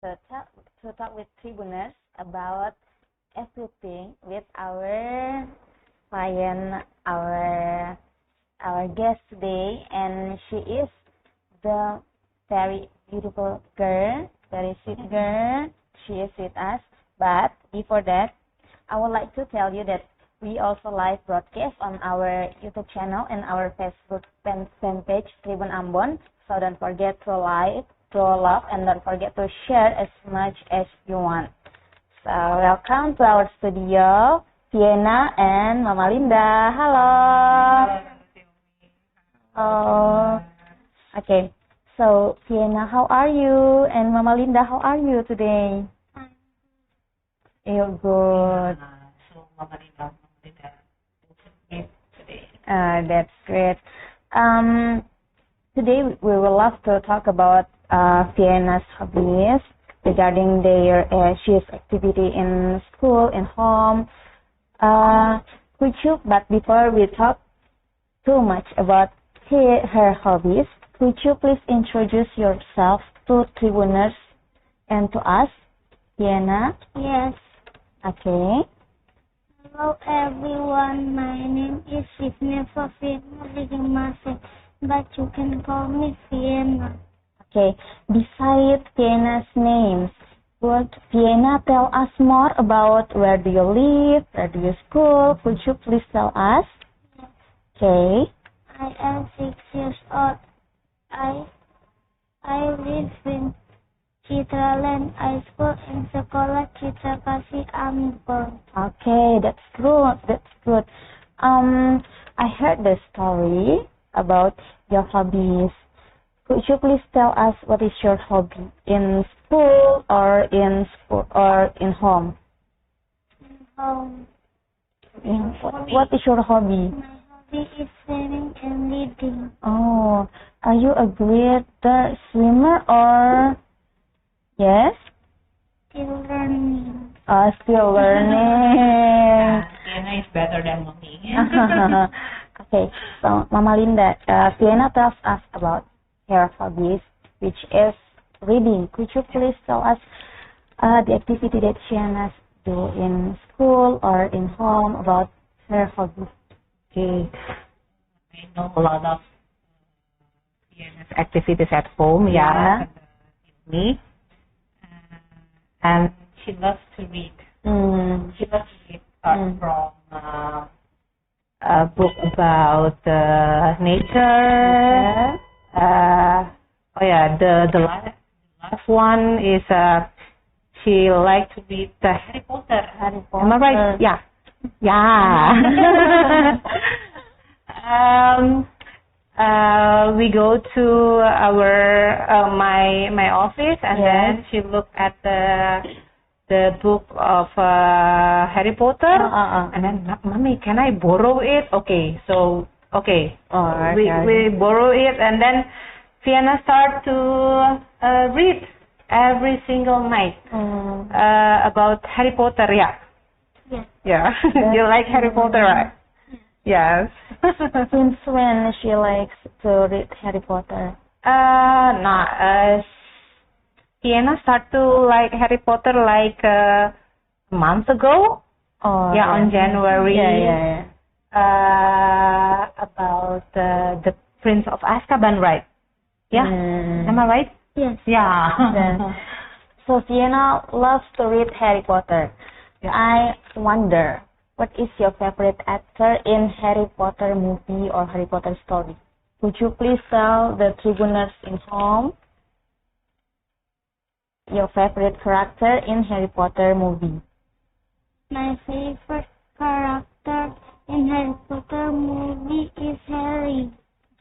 to talk with Tribuners about everything with our client, our guest today, and she is the very beautiful girl, very sweet girl. She is with us. But before that, I would like to tell you that we also live broadcast on our YouTube channel and our Facebook fan page Tribun Ambon. So don't forget to like, to love, and don't forget to share as much as you want. So welcome to our studio, Vienna and Mama Linda. Hello. Oh, okay. So Vienna, how are you? And Mama Linda, how are you today? You're good. So Mama Linda today. That's great. Today we will love to talk about Vienna's hobbies regarding their she's activity in school, in home. But before we talk too much about her hobbies, could you please introduce yourself to Tribuners and to us, Vienna? Yes. Okay. Hello everyone, my name is Sifnia Fafina Rigimase, but you can call me Vienna. Okay. Besides Vienna's names, would Vienna tell us more about where do you live, where do you school? Could you please tell us? Yes. Okay. I am 6 years old. I live in Citraland High School in Sekolah Citra Kasih Ambon. Okay, that's good. That's good. I heard the story about your hobbies. Could you please tell us what is your hobby in school or in home? Home. What is your hobby? My hobby is swimming and reading. Oh, are you a great swimmer or? Yes? Still learning. Still learning. Vienna is better than mommy. Okay, so Mama Linda, Vienna tells us about her hobbies, which is reading. Could you please tell us the activity that Vienna do in school or in home about her hobbies? Okay. I know a lot of Vienna's activities at home, Yeah. me. And she loves to read. She loves to read from a book about nature. The last one is she likes to read Harry Potter. Harry Potter. Am I right? Yeah. We go to our my office, and Yes. then she looked at the book of Harry Potter, and then, Mommy, can I borrow it? Okay, so we borrow it, and then Vienna start to read every single night about Harry Potter. Yeah. Yes. Yeah. You like Harry Potter, right? Yes. Since when she likes to read Harry Potter? Vienna start to like Harry Potter like a month ago. Oh, Yeah, on January. Yeah. About the Prince of Azkaban, right? Yeah. Am I right? Yes. Yeah. So Vienna loves to read Harry Potter. Yeah. I wonder, what is your favorite actor in Harry Potter movie or Harry Potter story? Would you please tell the Tribuners in home your favorite character in Harry Potter movie? My favorite character in Harry Potter movie is Harry.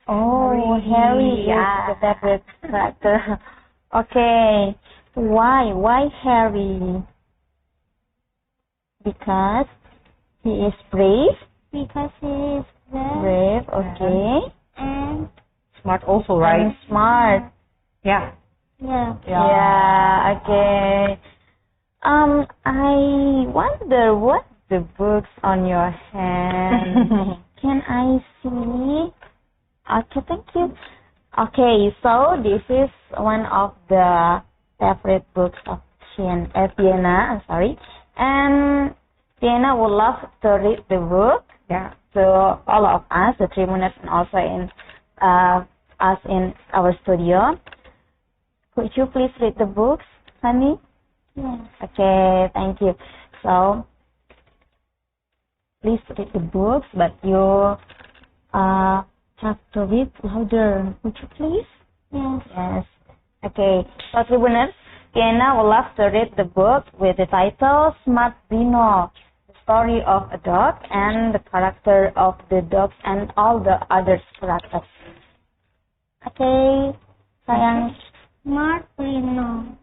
Oh, Harry Yeah. is the favorite character. Okay. Why? Why Harry? Because he is brave. Because he is very Brave, okay. and Smart also, right? And smart. Yeah. yeah. Yeah, okay. I wonder what the books on your hand. Can I see? Okay, thank you. Okay, so this is one of the favorite books of Vienna. I'm sorry, and Vienna would love to read the book. Yeah, to all of us, the Tribuners, and also in us in our studio. Could you please read the books, honey? Yes. Okay, thank you. So, please read the books, but you have to read louder. Would you please? Yes. Yes. Okay. So, Tribuners, Vienna would love to read the book with the title Smart Brino, the story of a dog and the character of the dogs and all the other characters. Okay, sayang. Smart Brino.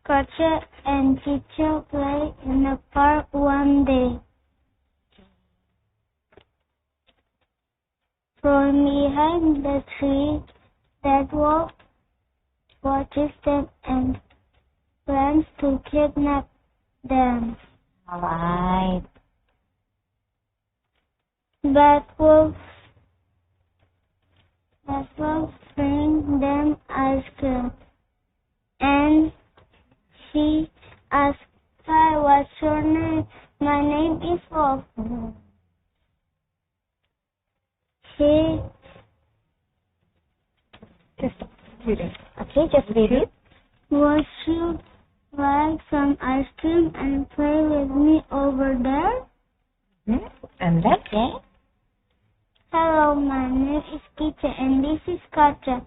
Katja and Chicha play in the park one day. From behind the tree, that wolf watches them and plans to kidnap them. Alright. That wolf bring them ice cream, and she asks, "Hi, what's your name?" "My name is Wolf." She Just read it. Okay, just read it. "Would you like some ice cream and play with me over there?" And that's it. "Hello, my name is Kitty and this is Katja."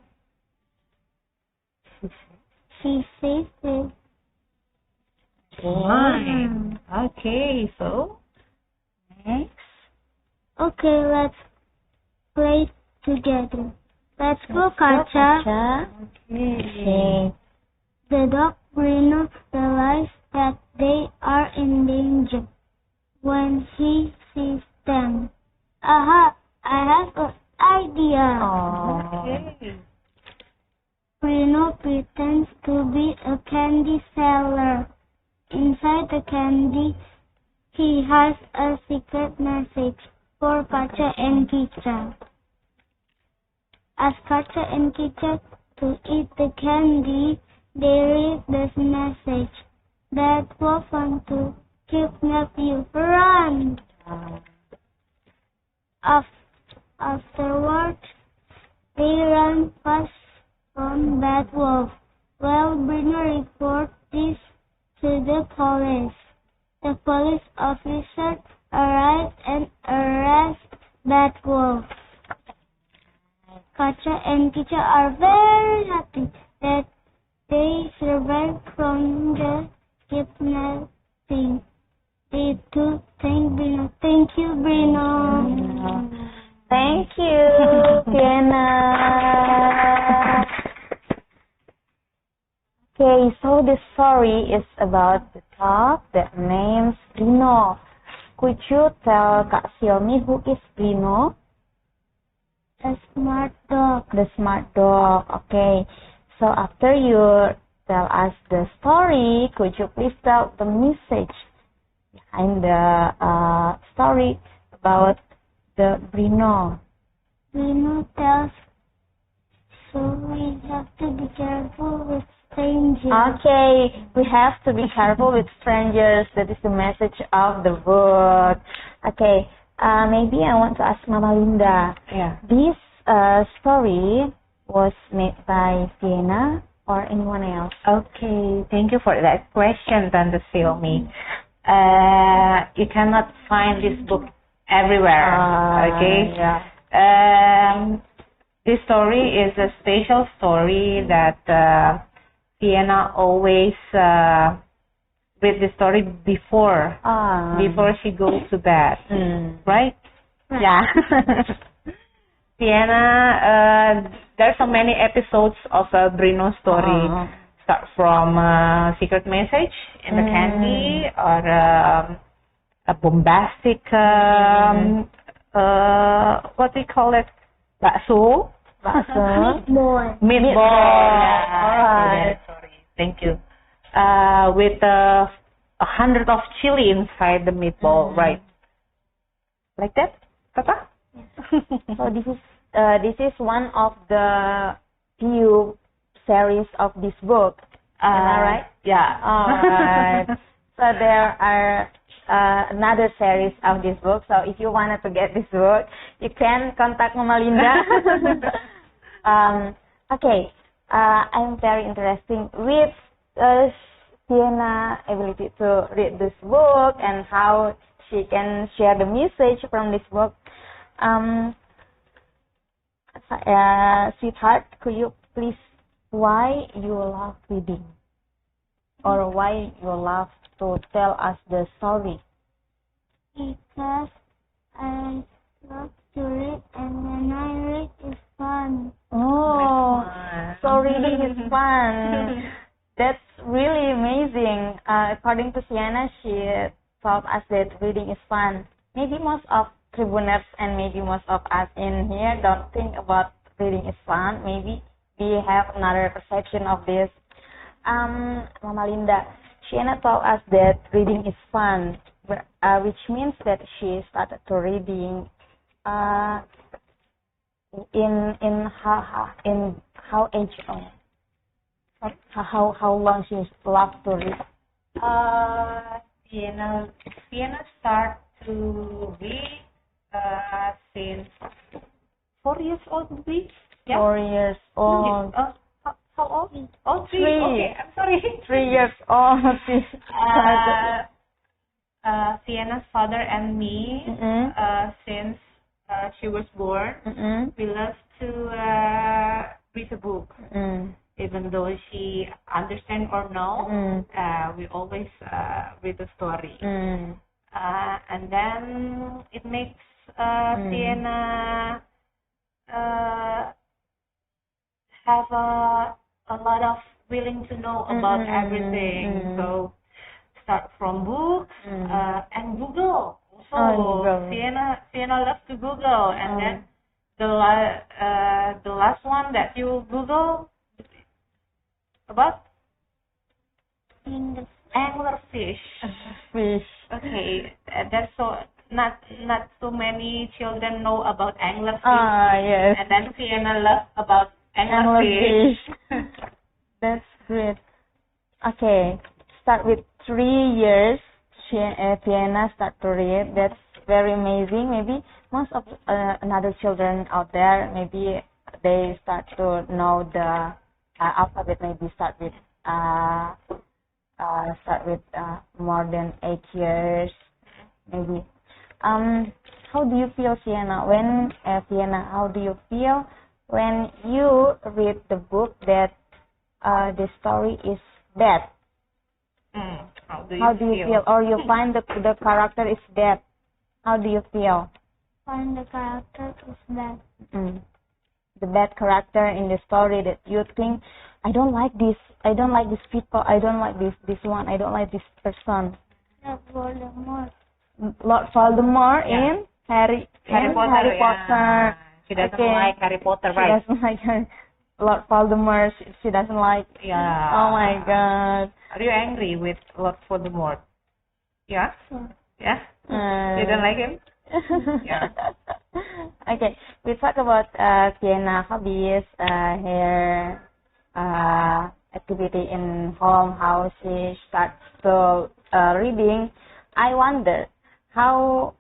She says it. Fine. Okay, so Next. Okay, let's play together. Let's go, Katja. Okay. The dog Bruno realizes that they are in danger when he sees them. Aha! I have an idea. Oh. Bruno pretends to be a candy seller. Inside the candy, he has a secret message for Katja and Kicha. Ask Katja and Kicha to eat the candy. They read this message. That wolf wants to kidnap you. Run! Afterwards, they run fast from that wolf. Well, Bruno reports this to the police. The police officer arrives and arrests that wolf. Katja and Kicha are very happy that they survived from the kidnapping. They too thank Bruno. Thank you, Bruno. Thank you, Vienna. Okay, so the story is about the dog that names Bruno. Could you tell Kak Xiaomi who is Bruno? A smart dog. The smart dog. Okay. So after you tell us the story, could you please tell the message behind the story about the Bruno? Bruno tells, so we have to be careful with strangers. Okay, we have to be careful with strangers. That is the message of the book. Okay, maybe I want to ask Mama Linda. yeah. This story was made by Vienna or anyone else? Okay, thank you for that question, Tante Xiaomi. You cannot find this book everywhere. Okay. Yeah. This story is a special story that Vienna always read the story before she goes to bed, right? Yeah. Vienna, there are so many episodes of a Bruno story. Start from secret message in the candy, or a bombastic, what do you call it? Bakso? Meatball. Meatball. Sorry. Thank you. With 100 of chili inside the meatball, right? Like that, Papa? So this is this is one of the few series of this book. Am I right? Yeah. Alright. So there are another series of this book. So if you wanted to get this book, you can contact Mama Linda. Okay. I'm very interested with Sienna's ability to read this book and how she can share the message from this book. Sweetheart, could you please, why you love reading? Or why you love to tell us the story? Because I love to read, and when I read, it's fun. Oh, Fun. so reading is fun. That's really amazing. According to Sienna, she told us that reading is fun. Maybe most of Tribuners and maybe most of us in here don't think about reading is fun. Maybe we have another perception of this. Mama Linda, Sienna told us that reading is fun, which means that she started to reading in how age? How long she loved to read? Sienna start to read since 4 years old, maybe? Yeah. 4 years old. How old? Oh, 3. 3. Okay, I'm sorry. 3 years old. Sienna's father and me, since she was born, we love to read a book. Even though she understand or no, we always read the story. And then it makes Sienna have a lot of willing to know about everything. So start from books and Google. So Google. Sienna loves to Google, and then the last one that you Google about anglerfish. Fish. Okay, that's so not so many children know about anglerfish. Yes. And then Sienna loves about anglerfish. That's great. Okay, start with 3 years. Sienna start to read. That's very amazing. Maybe most of another children out there, maybe they start to know the alphabet. Maybe start with more than 8 years. Maybe. How do you feel, Sienna? How do you feel when you read the book that the story is bad? How do you feel? Or you find the character is bad? How do you feel? Find the character is bad. The bad character in the story that you think, I don't like this people, I don't like this one, I don't like this person. Lord Voldemort in Harry Potter. Yeah. She doesn't like Harry Potter, right? She doesn't like Lord Voldemort. She doesn't like. Yeah. Oh my God. Are you angry with Lord Voldemort? Yeah. Yeah. You don't like him? Yeah. Okay. We talk about Sienna hobbies, her activity in home, how she starts to reading. I wonder how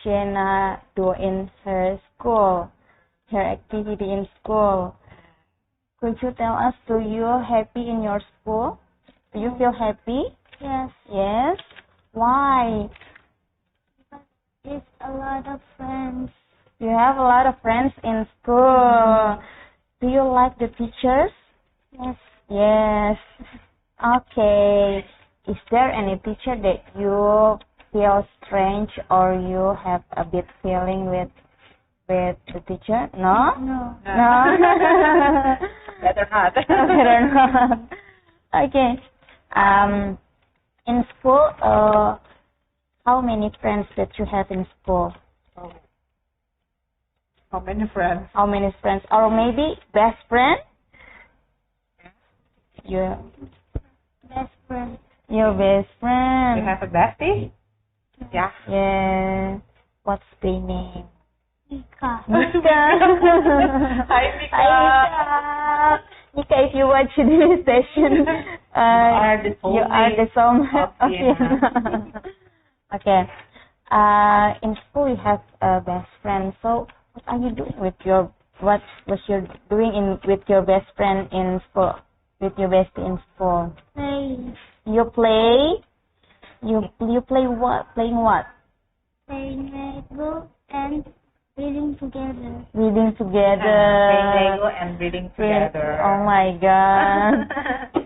Sienna do in her school, her activity in school. Could you tell us, do you happy in your school? Do you feel happy? Yes. Yes? Why? It's a lot of friends. You have a lot of friends in school. Do you like the teachers? Yes. Yes. Okay. Is there any teacher that you feel strange or you have a bit feeling with the teacher? No? No. No? Better not. Better not. Okay. In school, how many friends that you have in school? How many friends? How many friends? Or maybe best friend? Your Best friend. Your best friend. You have a bestie? Yeah. Yeah. What's the name? Mika. Mika. Hi, Mika. Hi, Mika. Mika, if you watch this session, you are the soulmate of Fiona. Okay. In school you have a best friend. So what are you doing with your what was you doing with your best friend in school? With your bestie in school? Playing. You play? You play what? Playing what? Playing Lego and reading together. Reading together. Playing Lego and reading together. Oh my god.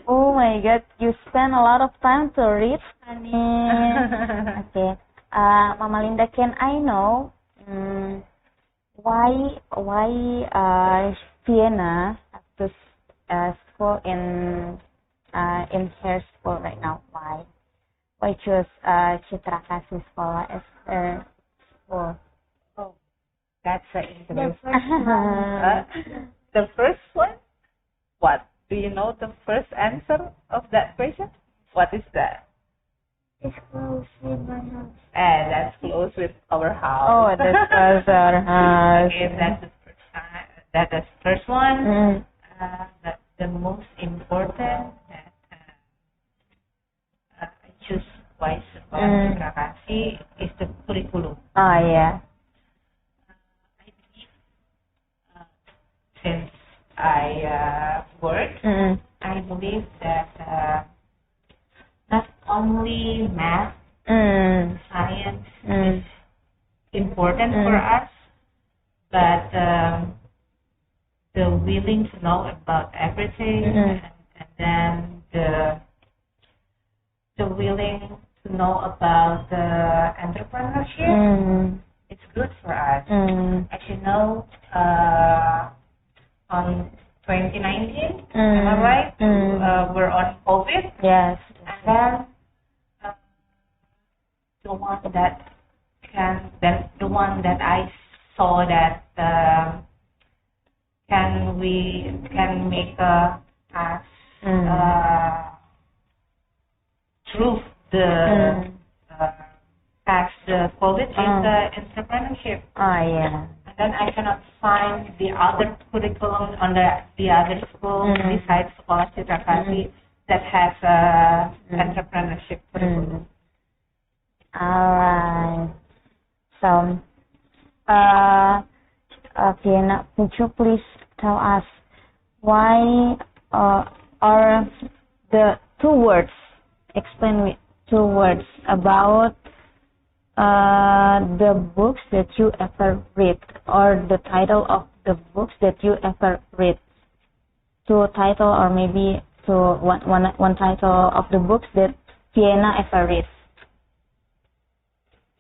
Oh my god. You spend a lot of time to read, honey. Okay. Mama Linda, can I know why Fiona have to school in her school right now? Why choose Citra Kasih Sekolah as her school? Oh, that's interesting. The first one. The first one? What? Do you know the first answer of that question? What is that? It's close with my house. That's close with our house. Oh, that's close to our house. Okay, that's the first time. That's the first one. But the most important that I choose why Sekolah Citra Kasih is the curriculum. Oh yeah. I believe since I work, I believe that not only math, science is important for us, but the willing to know about everything, and then the willing to know about the entrepreneurship. It's good for us. As you know, on 2019, am I right? We're on COVID. Yes. And then the one that I saw that can make us through the past the COVID is entrepreneurship. Oh yeah. And then I cannot find the other curriculum on the other school besides Sekolah Citra Kasih that has entrepreneurship curriculum. Alright. So, Fiona, would you please tell us why are the two words? Explain with 2 words about the books that you ever read, or the title of the books that you ever read. 2 title, or maybe one title of the books that Fiona ever read.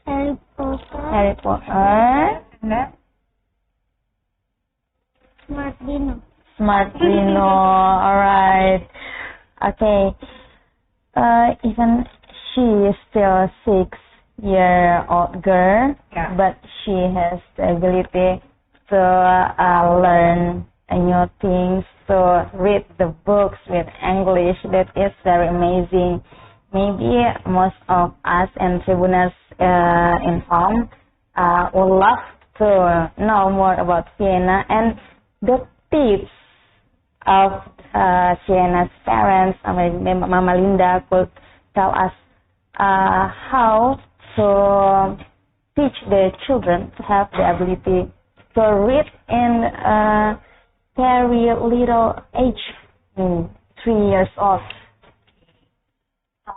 Harry Potter. Harry Potter. And then Smart Dino. Smart Dino. Alright. Okay. Even she is still a 6-year-old girl, but she has the ability to learn new things, to read the books with English. That is very amazing. Maybe most of us and Tribuners in home would love to know more about Fiona and the tips of Fiona's parents. Mama Linda could tell us how to teach the children to have the ability to read in a very little age, 3 years old. I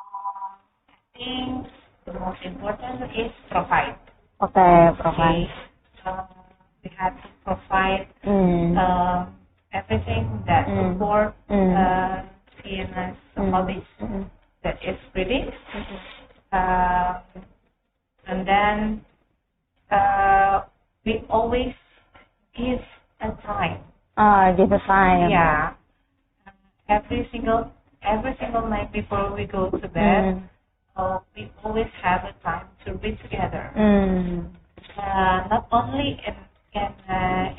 think the most important is provide. Okay, provide. We have to provide everything that support Fiona's hobbies, that is reading, and then we always give a time. Give a time. Yeah. Every single night before we go to bed, we always have a time to read together. Not only in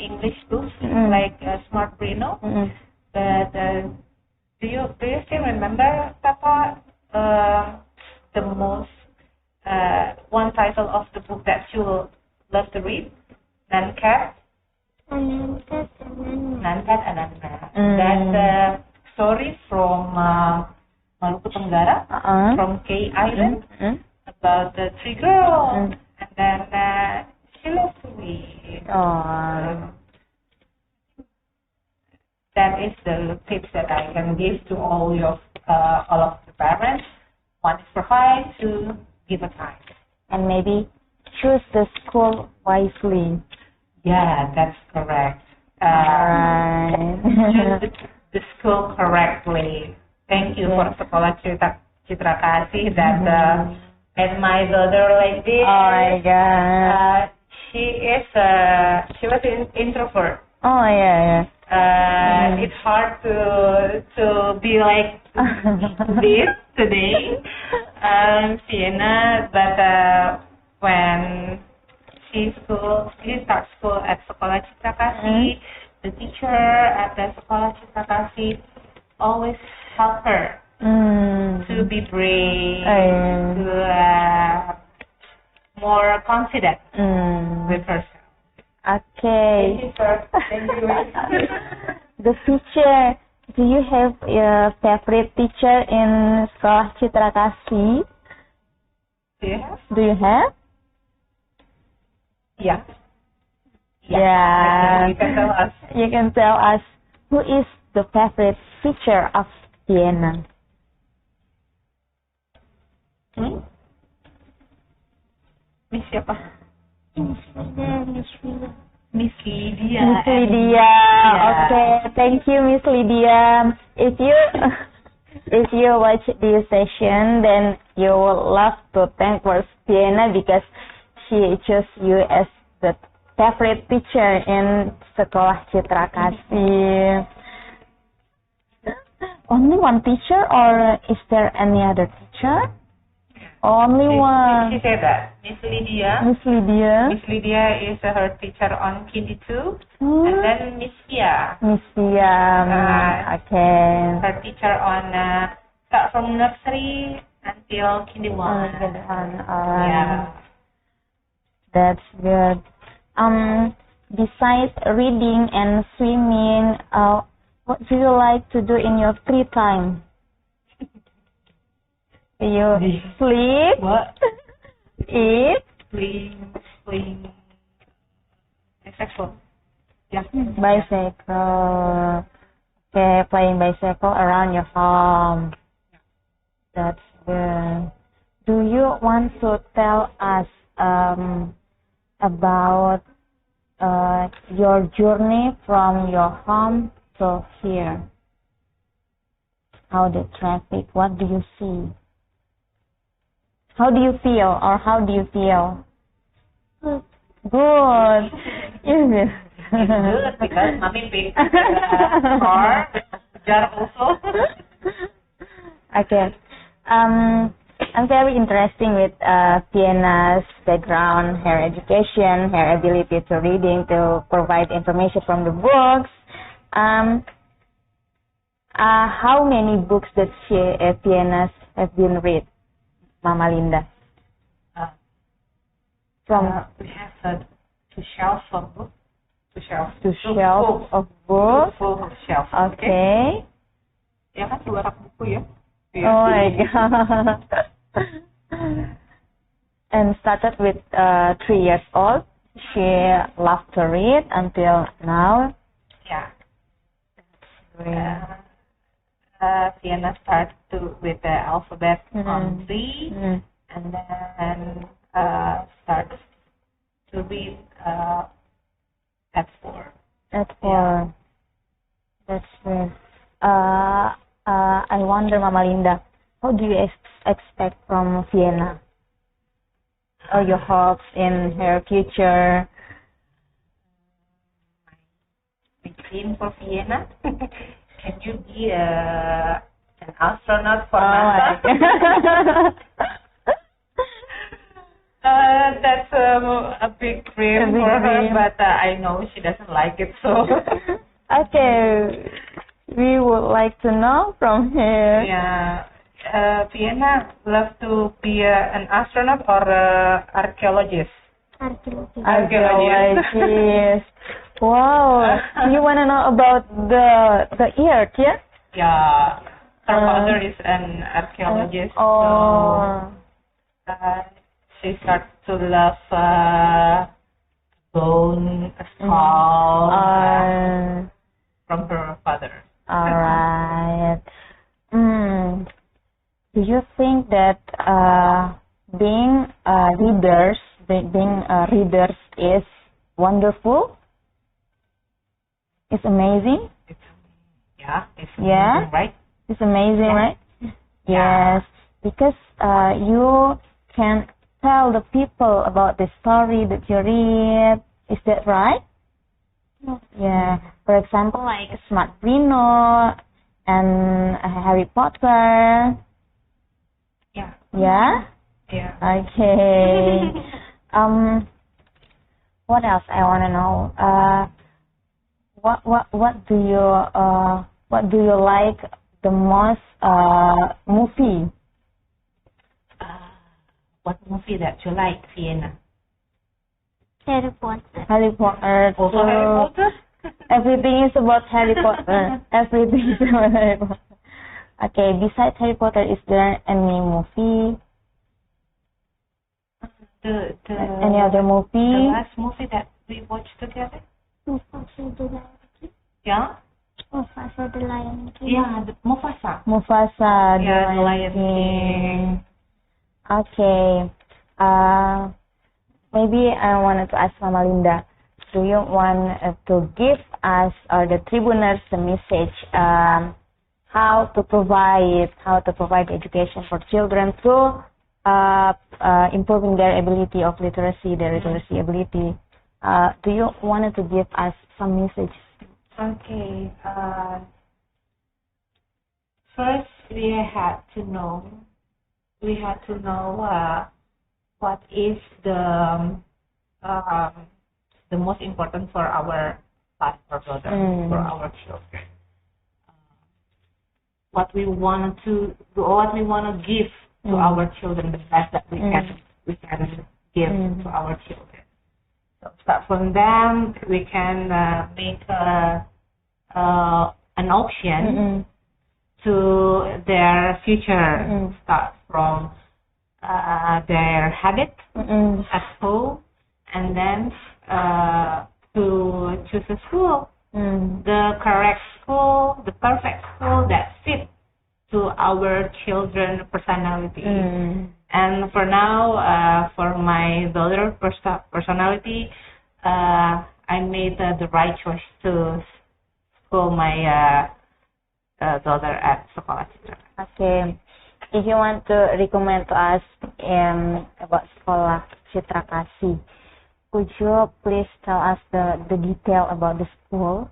English books like Smart Bruno, but do you still remember, Papa, the most one title of the book that you love to read? Nancat. Nancat, Ananda. Nancat, Ananda. That's a story from Maluku Tenggara, from K Island, about the three girls. And then she was sweet. That is the tips that I can give to all of the parents. One is provide, two, give a time. And maybe choose the school wisely. Yeah, that's correct. Alright. Choose the school correctly. Thank you for Sekolah Citra Kasih that made my daughter like this. Oh my God. She was an introvert. Oh yeah. It's hard to be like this today, Vienna. But when she starts school at Sekolah Citra Kasih, the teacher at the Sekolah Citra Kasih always help her to be brave, to more confident with herself. Okay. Thank you, sir. Thank you. The teacher, do you have a favorite teacher in Sekolah Citra Kasih? Do you have? Yeah. Yeah. You can tell us. You can tell us who is the favorite teacher of Vienna. Miss siapa? Miss Lydia. Miss Lydia. Miss Lydia. Okay, thank you, Miss Lydia. If you watch this session, then you will love to thank Miss Vienna because she chose you as the favorite teacher in Sekolah Citra Kasih. Only one teacher, or is there any other teacher? Only one. She said that. Miss Lydia. Miss Lydia. Miss Lydia is her teacher on Kindi 2. And then Miss Pia. Miss Pia. Okay. Her teacher on start from nursery until Kindi 1. Yeah. That's good. Besides reading and swimming, what do you like to do in your free time? You sleep, what? Eat, Playing bicycle. Yeah. Bicycle. Okay, playing bicycle around your home. That's good. Do you want to tell us about your journey from your home to here? How the traffic? What do you see? How do you feel, or how do you feel? Good. Good because mommy picked car, jar also. Okay. I'm very interested with Vienna's background, her education, her ability to reading, to provide information from the books. How many books that Vienna has been read? Mama Linda. We have two shelves of books. Two shelves of books. Full shelves. Okay. Ya kan 2 rak buku ya. Oh my God. And started with 3 years old. She loved to read until now. Yeah. That's Vienna started with the alphabet on 3, and then started to read at 4. At 4. Yeah. That's good. I wonder, Mama Linda, how do you expect from Vienna? Or your hopes in her future? My dream for Vienna? Can you be an astronaut for NASA? That's a big dream for her, but I know she doesn't like it, so. Okay, we would like to know from her. Yeah, Vienna loves to be an astronaut or archaeologist. Archaeologist. Wow. You want to know about the earth, yeah? Yeah. Her father is an archaeologist. Oh. So she starts to love bone, skull from her father. Alright. Do you think that being readers is wonderful? It's amazing? It's amazing, right? It's amazing, right? Yes, because you can tell the people about the story that you read. Is that right? Yes. Yeah. For example, like Smart Bruno and Harry Potter. Yeah. Yeah? Yeah. Okay. What else I want to know? What do you like the most movie? What movie that you like, Sienna? Harry Potter. Harry Potter. Also Harry Potter? Everything is about Harry Potter. Everything is about Harry Potter. Okay, besides Harry Potter, is there any movie? Any other movie? The last movie that we watched together? Mufasa the Lion King. Yeah? Mufasa the Lion King. Yeah, Mufasa. Mufasa the Lion King. Okay. Maybe I wanted to ask Mama Linda, do you want to give us or the Tribuners a message how to provide education for children through improving their ability of literacy, their literacy ability? Do you want to give us some message? Okay. First, we had to know what is the most important for our life, for our children. What we want to give to our children, the best that we can give to our children. So start from them. We can make an option to their future. Start from their habit at home, and then to choose a school, the correct school, the perfect school that fits to our children's personality. And for now, for my daughter's personality, I made the right choice to school my daughter at Sekolah Citra. Okay. If you want to recommend to us about Sekolah Citra Kasih, could you please tell us the detail about the school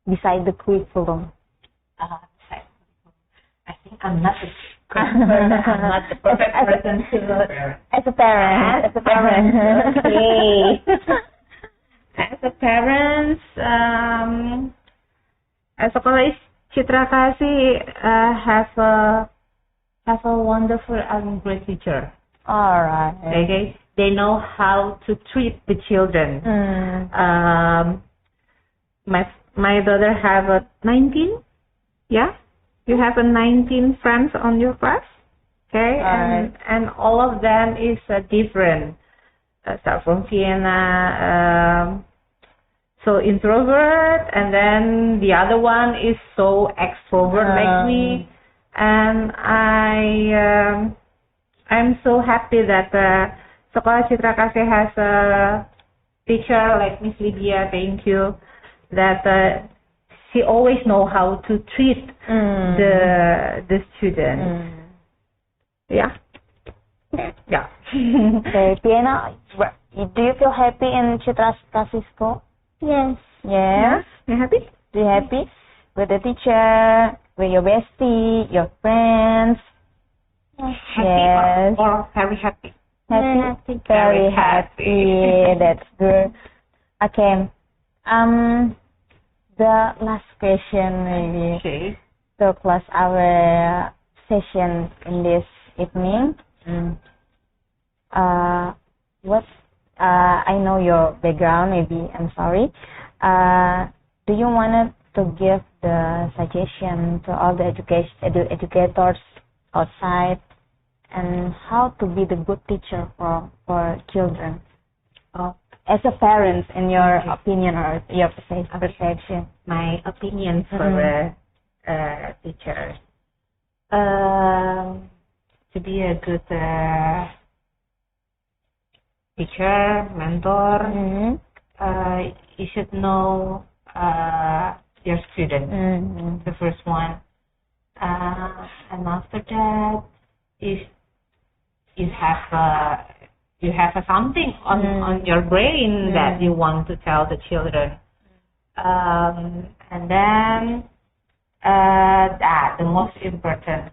beside the curriculum? I think I'm not the perfect person to as a parent. Okay. As a parent, Sekolah Citra Kasih have a wonderful and great teacher. All right. Okay. They know how to treat the children. My daughter have 19. Yeah. You have 19 friends on your class. Okay. And all of them is different. Start from Vienna. So introvert, and then the other one is so extrovert like me. And I'm so happy that Sekolah Citra Kasih has a teacher like Miss Lydia. Thank you. That she always know how to treat the student. Yeah. Yeah. Okay, Piena, do you feel happy in Citra Kasih school? Yes. Yes. You happy? Do you happy with the teacher, with your bestie, your friends? Happy or very happy? Happy. Very happy. That's good. Okay. The last question maybe to close our session in this evening. I know your background, maybe, I'm sorry. Do you want to give the suggestion to all the educators outside and how to be the good teacher for children? As a parent, in your opinion or your perception. My opinion for a teacher. To be a good teacher, mentor, you should know your student, the first one. And after that, you have something on your brain that you want to tell the children. And then the most important,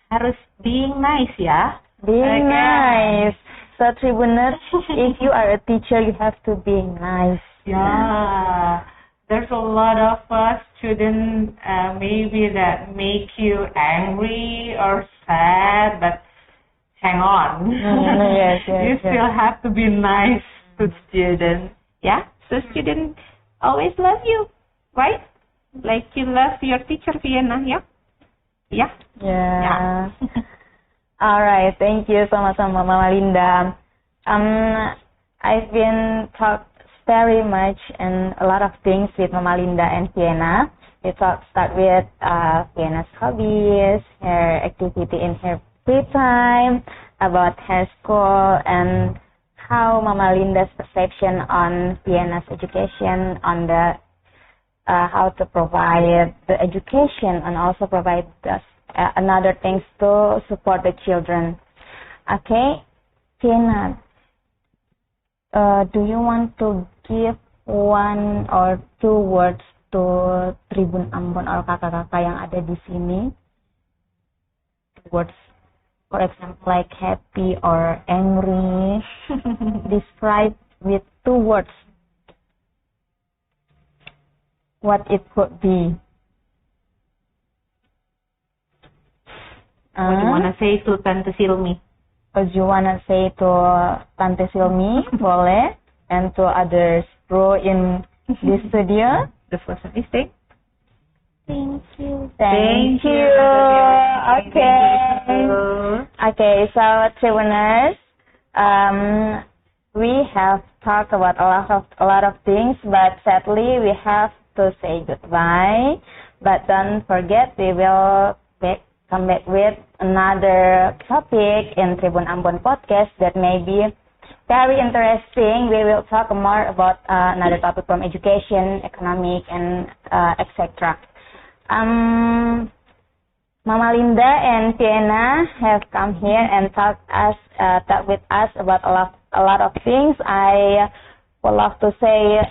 harus being nice, ya. Being nice. So Tribuners, if you are a teacher, you have to be nice. Yeah. There's a lot of students maybe that make you angry or sad, but hang on. Yes, you still have to be nice to students. Yeah? So students always love you, right? Like you love your teacher, Vienna, yeah? Yeah? Yeah. All right. Thank you so much, Mama Linda. I've been talked very much and a lot of things with Mama Linda and Vienna. We start with Vienna's hobbies, her activity in her free time, about her school, and how Mama Linda's perception on Vienna's education, on the how to provide the education and also provide another things to support the children. Okay, Vienna, do you want to give one or two words to Tribun Ambon or kakak-kakak yang ada di sini? Words, for example, like happy or angry. Describe with 2 words what it could be. What do you want to say to Tante Silmi? What you want to say to Tante Silmi, boleh, and to others bro in this studio? The first one is say. Thank you. Thank you. Okay, so Tribuners, we have talked about a lot of things, but sadly we have to say goodbye. But don't forget, we will come back with another topic in Tribun Ambon podcast that may be very interesting. We will talk more about another topic from education, economic, and etc. Mama Linda and Vienna have come here and talk with us about a lot of things. I would love to say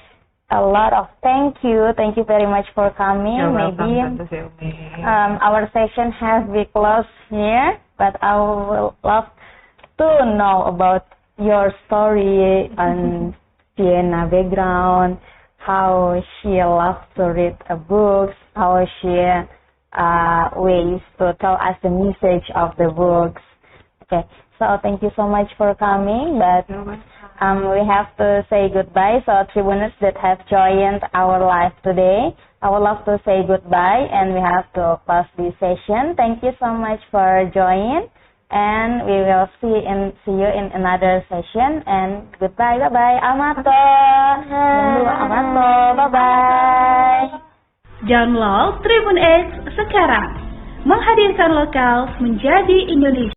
a lot of thank you. Thank you very much for coming. You're Maybe welcome, our session has been closed here, but I would love to know about your story and Vienna background, how she loves to read books, how she ways to tell us the message of the books. Okay, so thank you so much for coming, but we have to say goodbye. So Tribuners that have joined our live today, I would love to say goodbye, and we have to close this session. Thank you so much for joining, and we will see you in another session. And goodbye, bye bye, Amato, bye bye. Download Tribun X sekarang, menghadirkan lokal menjadi Indonesia.